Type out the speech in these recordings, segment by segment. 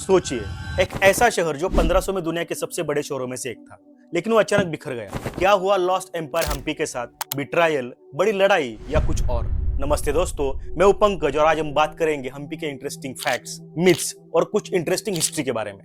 सोचिए, एक ऐसा शहर जो 1500 में दुनिया के सबसे बड़े शहरों में से एक था, लेकिन वो अचानक बिखर गया। क्या हुआ लॉस्ट एम्पायर हम्पी के साथ? बिट्रायल, बड़ी लड़ाई या कुछ और? नमस्ते दोस्तों, मैं हूं पंकज और आज हम बात करेंगे हम्पी के इंटरेस्टिंग फैक्ट्स, मिथ्स और कुछ इंटरेस्टिंग हिस्ट्री के बारे में।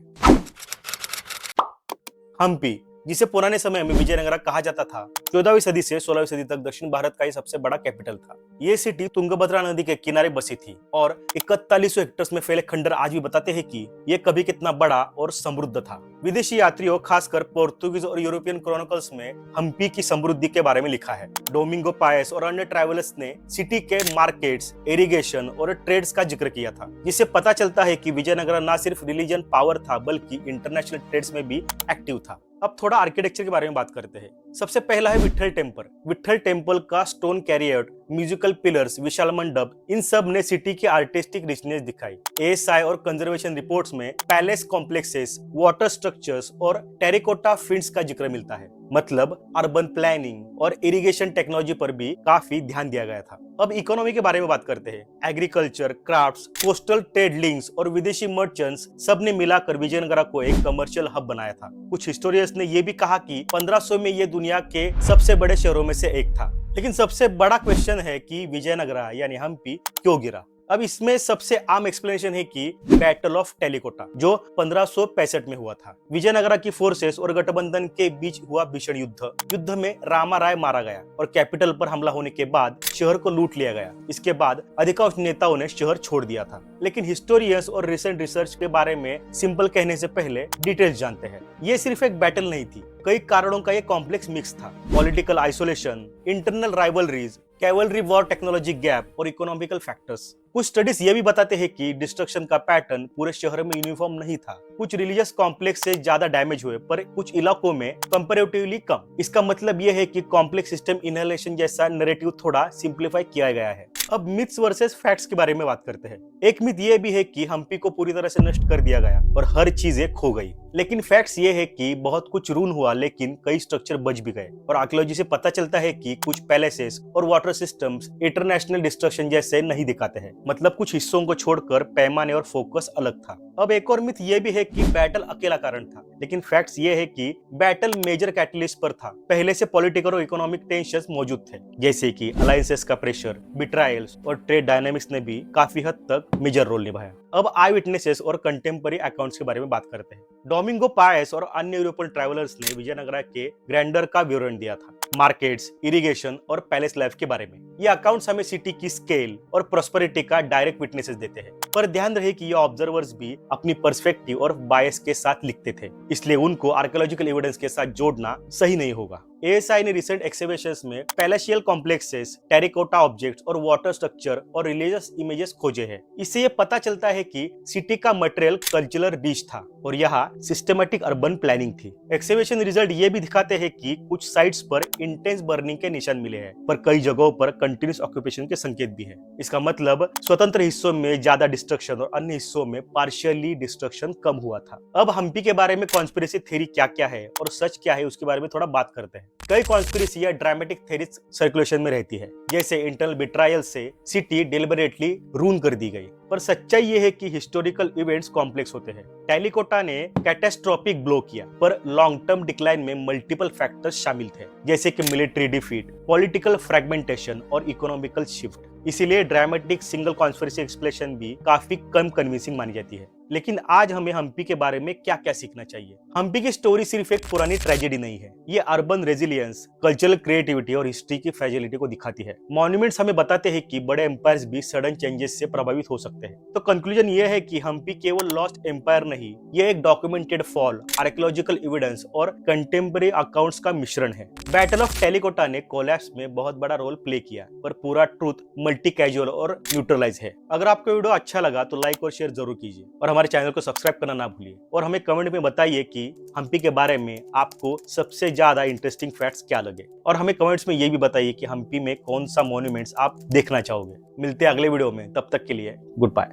हम्पी, जिसे पुराने समय में विजयनगरा कहा जाता था, 14वीं सदी से 16वीं सदी तक दक्षिण भारत का ही सबसे बड़ा कैपिटल था। ये सिटी तुंगभद्रा नदी के किनारे बसी थी और 4100 हेक्टेयर्स में फैले खंडर आज भी बताते हैं कि ये कभी कितना बड़ा और समृद्ध था। विदेशी यात्रियों, खासकर पोर्तुगीज और यूरोपियन क्रॉनिकल्स में हम्पी की समृद्धि के बारे में लिखा है। डोमिंगो पायस और अन्य ट्रैवलर्स ने सिटी के मार्केट्स, इरिगेशन और ट्रेड्स का जिक्र किया था, जिससे पता चलता है कि विजयनगरा न सिर्फ रिलीजन पावर था बल्कि इंटरनेशनल ट्रेड्स में भी एक्टिव था। अब थोड़ा आर्किटेक्चर के बारे में बात करते हैं। सबसे पहला है विट्ठल टेम्पल। विट्ठल टेम्पल का स्टोन कैरियर, म्यूजिकल पिलर्स, विशाल मंडप, इन सब ने सिटी की आर्टिस्टिक रिचनेस दिखाई। एएसआई और कंजर्वेशन रिपोर्ट्स में पैलेस कॉम्प्लेक्सेस, वाटर स्ट्रक्चर्स और टेरिकोटा फिंट्स का जिक्र मिलता है। मतलब अर्बन प्लानिंग और इरिगेशन टेक्नोलॉजी पर भी काफी ध्यान दिया गया था। अब इकोनॉमी के बारे में बात करते हैं। Agriculture, crafts, coastal trade links और विदेशी मर्चेंट्स सब ने मिलाकर विजयनगरा को एक कमर्शियल हब बनाया था। कुछ हिस्टोरियंस ने यह भी कहा कि 1500 में ये दुनिया के सबसे बड़े शहरों में से एक था। लेकिन सबसे बड़ा क्वेश्चन है कि विजयनगरा यानी हम्पी क्यों गिरा? अब इसमें सबसे आम एक्सप्लेनेशन है कि बैटल ऑफ टेलिकोटा, जो 1565 में हुआ था। विजयनगरा की फोर्सेस और गठबंधन के बीच हुआ भीषण युद्ध में रामा राय मारा गया और कैपिटल पर हमला होने के बाद शहर को लूट लिया गया। इसके बाद अधिकांश नेताओं ने शहर छोड़ दिया था। लेकिन हिस्टोरियंस और रिसेंट रिसर्च के बारे में सिंपल कहने से पहले डिटेल्स जानते हैं। ये सिर्फ एक बैटल नहीं थी, कई कारणों का ये कॉम्प्लेक्स मिक्स था। Political isolation, internal rivalries, cavalry war technology gap और इकोनॉमिकल फैक्टर्स। कुछ स्टडीज ये भी बताते हैं कि डिस्ट्रक्शन का पैटर्न पूरे शहर में यूनिफॉर्म नहीं था। कुछ रिलीजियस कॉम्प्लेक्स से ज्यादा डैमेज हुए, पर कुछ इलाकों में कंपैरेटिवली कम। इसका मतलब ये है कि कॉम्प्लेक्स सिस्टम इनहेलेशन जैसा नैरेटिव थोड़ा सिंप्लीफाई किया गया है। अब मिथ्स वर्सेस फैक्ट्स के बारे में बात करते हैं। एक मिथ ये भी है कि हम्पी को पूरी तरह से नष्ट कर दिया गया और हर चीजें खो गई। लेकिन फैक्ट्स ये है कि बहुत कुछ रून हुआ, लेकिन कई स्ट्रक्चर बच भी गए। और आर्कियोलॉजी से पता चलता है कि कुछ पैलेसेस और वाटर सिस्टम्स इंटरनेशनल डिस्ट्रक्शन जैसे नहीं दिखाते हैं। मतलब कुछ हिस्सों को छोड़कर पैमाने और फोकस अलग था। अब एक और मिथ ये भी है कि बैटल अकेला कारण था, लेकिन फैक्ट्स ये है कि बैटल मेजर कैटलिस्ट पर था। पहले से पॉलिटिकल और इकोनॉमिक टेंशंस मौजूद थे, जैसे कि अलायंसेस का प्रेशर, बिट्रायल्स और ट्रेड डायनामिक्स ने भी काफी हद तक मेजर रोल निभाया। अब आई विटनेसेस और कंटेम्पररी अकाउंट्स के बारे में बात करते हैं। डोमिंगो पायस और अन्य यूरोपियन ट्रैवलर्स ने विजयनगरा के ग्रैंडर का विवरण दिया था, मार्केट्स, इरिगेशन और पैलेस लाइफ के बारे में। ये अकाउंट्स हमें सिटी की स्केल और प्रॉस्पेरिटी का डायरेक्ट विटनेसेस देते हैं, पर ध्यान रहे कि ये ऑब्जर्वर्स भी अपनी पर्सपेक्टिव और बायस के साथ लिखते थे, इसलिए उनको आर्कियोलॉजिकल एविडेंस के साथ जोड़ना सही नहीं होगा। एएसआई ने रिसेंट एक्सकवेशंस में पैलेशियल कॉम्प्लेक्सेस, टेरिकोटा ऑब्जेक्ट्स और वाटर स्ट्रक्चर और रिलीजियस इमेजेस खोजे हैं। इससे ये पता चलता है कि सिटी का मटेरियल कल्चरल रिच था और यहाँ सिस्टेमेटिक अर्बन प्लानिंग थी। एक्सकवेशन रिजल्ट ये भी दिखाते हैं कि कुछ साइट्स पर इंटेंस बर्निंग के निशान मिले हैं, पर कई जगहों पर कंटिन्यूस ऑक्यूपेशन के संकेत भी है। इसका मतलब स्वतंत्र हिस्सों में ज्यादा डिस्ट्रक्शन और अन्य हिस्सों में पार्शियली डिस्ट्रक्शन कम हुआ था। अब हम्पी के बारे में कॉन्स्पिरेसी थ्योरी क्या क्या है और सच क्या है उसके बारे में थोड़ा बात करते हैं। कई कॉन्स्पिरेसी या ड्रामेटिक थ्योरीज सर्कुलेशन में रहती है, जैसे इंटरनल बिट्रायल से सिटी डेलिबरेटली रून कर दी गई, पर सच्चाई ये है कि हिस्टोरिकल इवेंट्स कॉम्प्लेक्स होते हैं। टेलिकोटा ने कैटास्ट्रोफिक ब्लो किया, पर लॉन्ग टर्म डिक्लाइन में मल्टीपल फैक्टर्स शामिल थे, जैसे कि मिलिट्री डिफीट, पॉलिटिकल फ्रैगमेंटेशन और इकोनॉमिकल शिफ्ट। इसीलिए ड्रामेटिक सिंगल कॉन्स्पिरेसी एक्सप्लेनेशन भी काफी कम कन्विंसिंग मानी जाती है। लेकिन आज हमें हम्पी के बारे में क्या क्या सीखना चाहिए? हम्पी की स्टोरी सिर्फ एक पुरानी ट्रेजेडी नहीं है, ये अर्बन रेजिलियंस, कल्चरल क्रिएटिविटी और हिस्ट्री की फ्रेजिलिटी को दिखाती है। मॉन्यूमेंट्स हमें बताते हैं कि बड़े एम्पायर्स भी सडन चेंजेस से प्रभावित हो सकते हैं। तो कंक्लूजन ये है कि हम्पी केवल लॉस्ट एम्पायर नहीं, ये एक डॉक्यूमेंटेड फॉल, आर्कियोलॉजिकल एविडेंस और कंटेम्पररी अकाउंट्स का मिश्रण है। बैटल ऑफ टेलिकोटा ने कोलैप्स में बहुत बड़ा रोल प्ले किया, पर पूरा ट्रूथ मल्टी कैजुअल और न्यूट्रलाइज है। अगर आपको वीडियो अच्छा लगा तो लाइक और शेयर जरूर कीजिए और हमारे चैनल को सब्सक्राइब करना ना भूलिए। और हमें कमेंट में बताइए कि हम्पी के बारे में आपको सबसे ज्यादा इंटरेस्टिंग फैक्ट्स क्या लगे, और हमें कमेंट्स में ये भी बताइए कि हम्पी में कौन सा मॉन्यूमेंट्स आप देखना चाहोगे। मिलते हैं अगले वीडियो में, तब तक के लिए गुड बाय।